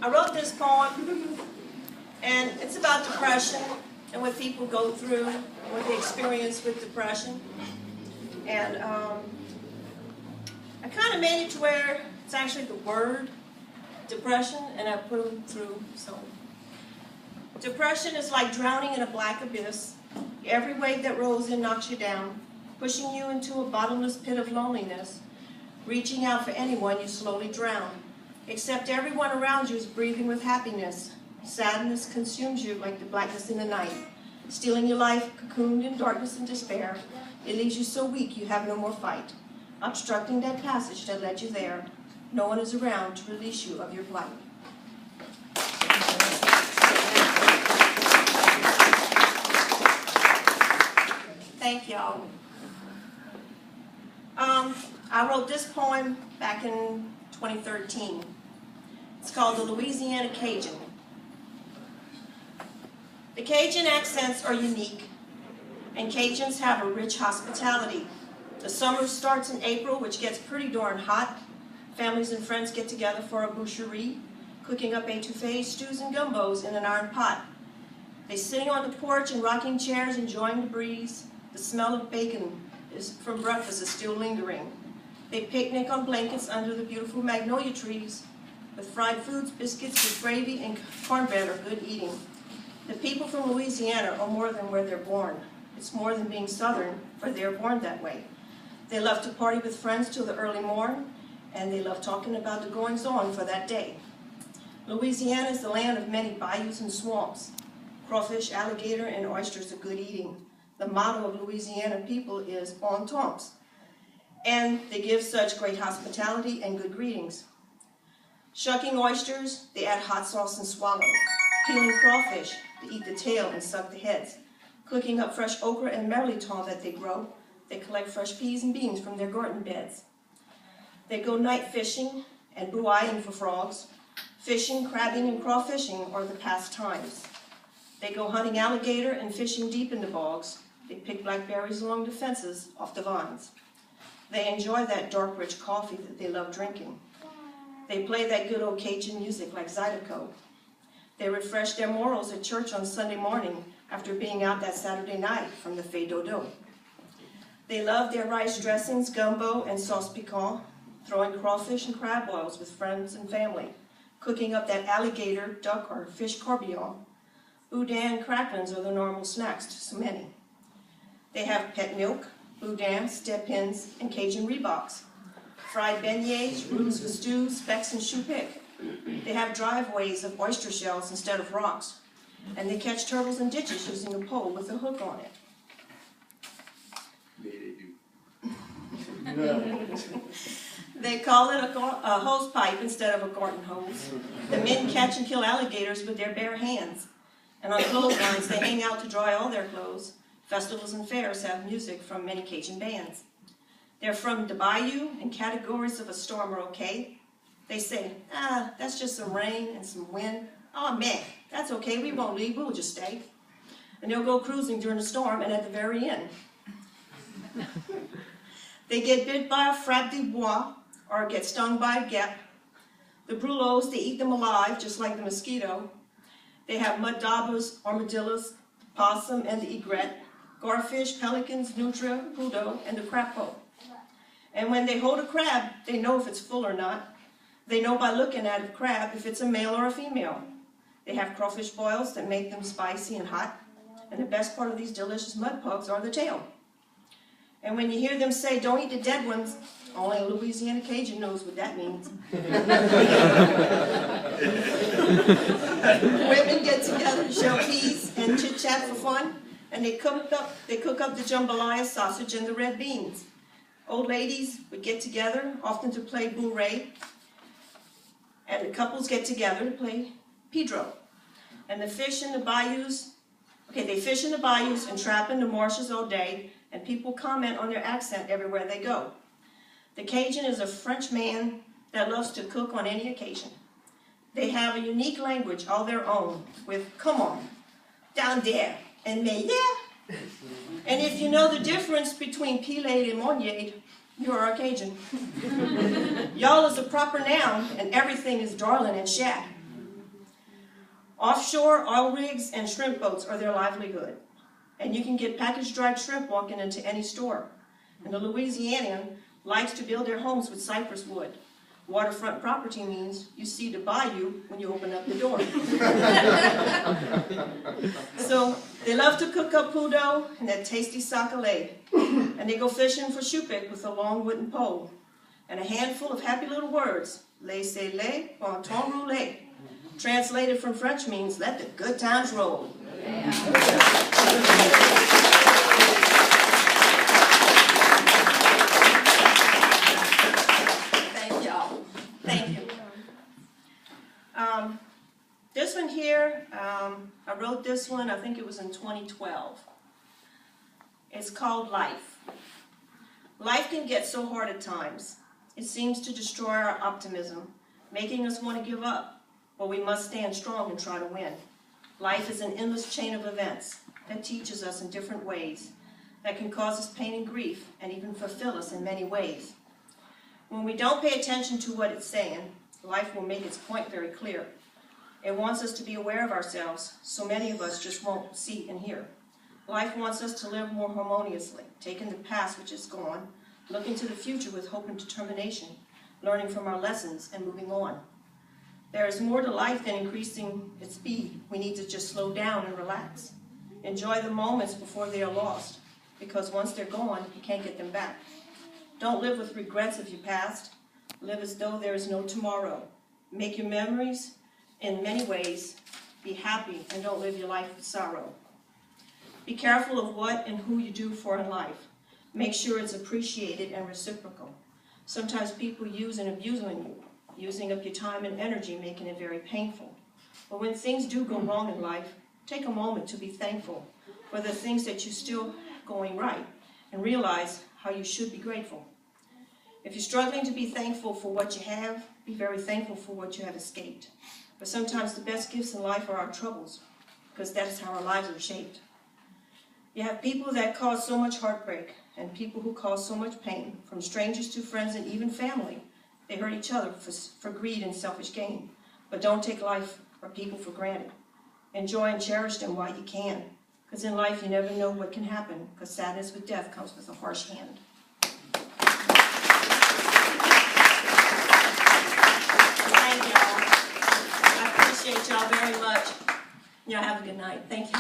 I wrote this poem, and it's about depression and what people go through, what they experience with depression. And I kind of made it to where it's actually the word depression, and I put them through. So, depression is like drowning in a black abyss. Every wave that rolls in knocks you down, pushing you into a bottomless pit of loneliness. Reaching out for anyone, you slowly drown. Except everyone around you is breathing with happiness. Sadness consumes you like the blackness in the night, stealing your life, cocooned in darkness and despair. It leaves you so weak you have no more fight, obstructing that passage that led you there. No one is around to release you of your plight. Thank y'all. I wrote this poem back in 2013. It's called The Louisiana Cajun. The Cajun accents are unique, and Cajuns have a rich hospitality. The summer starts in April, which gets pretty darn hot. Families and friends get together for a boucherie, cooking up étouffées, stews, and gumbos in an iron pot. They sit on the porch in rocking chairs, enjoying the breeze. The smell of bacon from breakfast is still lingering. They picnic on blankets under the beautiful magnolia trees. With fried foods, biscuits with gravy, and cornbread are good eating. The people from Louisiana are more than where they're born. It's more than being Southern, for they're born that way. They love to party with friends till the early morn, and they love talking about the goings-on for that day. Louisiana is the land of many bayous and swamps. Crawfish, alligator, and oysters are good eating. The motto of Louisiana people is "on temps," and they give such great hospitality and good greetings. Shucking oysters, they add hot sauce and swallow. Peeling crawfish, they eat the tail and suck the heads. Cooking up fresh okra and merleton that they grow, they collect fresh peas and beans from their garden beds. They go night fishing and buoying for frogs. Fishing, crabbing, and crawfishing are the pastimes. They go hunting alligator and fishing deep in the bogs. They pick blackberries along the fences off the vines. They enjoy that dark, rich coffee that they love drinking. They play that good old Cajun music like Zydeco. They refresh their morals at church on Sunday morning after being out that Saturday night from the Fée Dodo. They love their rice dressings, gumbo, and sauce piquant, throwing crawfish and crab boils with friends and family, cooking up that alligator, duck, or fish corbillon. Boudin and cracklins are the normal snacks to so many. They have pet milk, boudin, step-ins, and Cajun Reeboks. Fried beignets, roux for stews, specks, and choux pic. They have driveways of oyster shells instead of rocks. And they catch turtles in ditches using a pole with a hook on it. They call it a hose pipe instead of a garden hose. The men catch and kill alligators with their bare hands. And on clotheslines, they hang out to dry all their clothes. Festivals and fairs have music from many Cajun bands. They're from the bayou, and categories of a storm are okay. They say, that's just some rain and some wind. Oh man, that's okay, we won't leave, we'll just stay. And they'll go cruising during the storm and at the very end. They get bit by a frappe de bois or get stung by a guêpe. The brûlots, they eat them alive, just like the mosquito. They have mud daubers, armadillos, possum, and the egret, garfish, pelicans, nutria, pudo, and the crapo. And when they hold a crab, they know if it's full or not. They know by looking at a crab if it's a male or a female. They have crawfish boils that make them spicy and hot. And the best part of these delicious mud pugs are the tail. And when you hear them say, "Don't eat the dead ones," only a Louisiana Cajun knows what that means. Women get together to shell peas and chit-chat for fun, and they cook up the jambalaya sausage and the red beans. Old ladies would get together, often to play bourrée, and the couples get together to play pedro. And they fish in the bayous and trap in the marshes all day, and people comment on their accent everywhere they go. The Cajun is a French man that loves to cook on any occasion. They have a unique language all their own, with "come on," "down there," and "mais there." And if you know the difference between pilade and moniade, you are a Cajun. Y'all is a proper noun, and everything is darling and shat. Offshore, oil rigs and shrimp boats are their livelihood. And you can get packaged dried shrimp walking into any store. And the Louisianian likes to build their homes with cypress wood. Waterfront property means you see the bayou when you open up the door. So they love to cook up poudou and that tasty sac-a-lait. And they go fishing for chupik with a long wooden pole. And a handful of happy little words, laissez-les, bon temps rouler. Translated from French means let the good times roll. Yeah. Thank y'all. Thank you. This one here, I wrote this one, I think it was in 2012. It's called Life. Life can get so hard at times. It seems to destroy our optimism, making us want to give up. But we must stand strong and try to win. Life is an endless chain of events that teaches us in different ways, that can cause us pain and grief, and even fulfill us in many ways. When we don't pay attention to what it's saying, life will make its point very clear. It wants us to be aware of ourselves, so many of us just won't see and hear. Life wants us to live more harmoniously, taking the past which is gone, looking to the future with hope and determination, learning from our lessons and moving on. There is more to life than increasing its speed. We need to just slow down and relax. Enjoy the moments before they are lost, because once they're gone, you can't get them back. Don't live with regrets of your past. Live as though there is no tomorrow. Make your memories in many ways. Be happy and don't live your life with sorrow. Be careful of what and who you do for in life. Make sure it's appreciated and reciprocal. Sometimes people use and abuse on you, using up your time and energy, making it very painful. But when things do go wrong in life, take a moment to be thankful for the things that you're still going right and realize how you should be grateful. If you're struggling to be thankful for what you have, be very thankful for what you have escaped. But sometimes the best gifts in life are our troubles, because that is how our lives are shaped. You have people that cause so much heartbreak and people who cause so much pain, from strangers to friends and even family. They hurt each other for greed and selfish gain. But don't take life or people for granted. Enjoy and cherish them while you can, because in life you never know what can happen, because sadness with death comes with a harsh hand. Thank y'all. I appreciate y'all very much. Y'all have a good night. Thank you.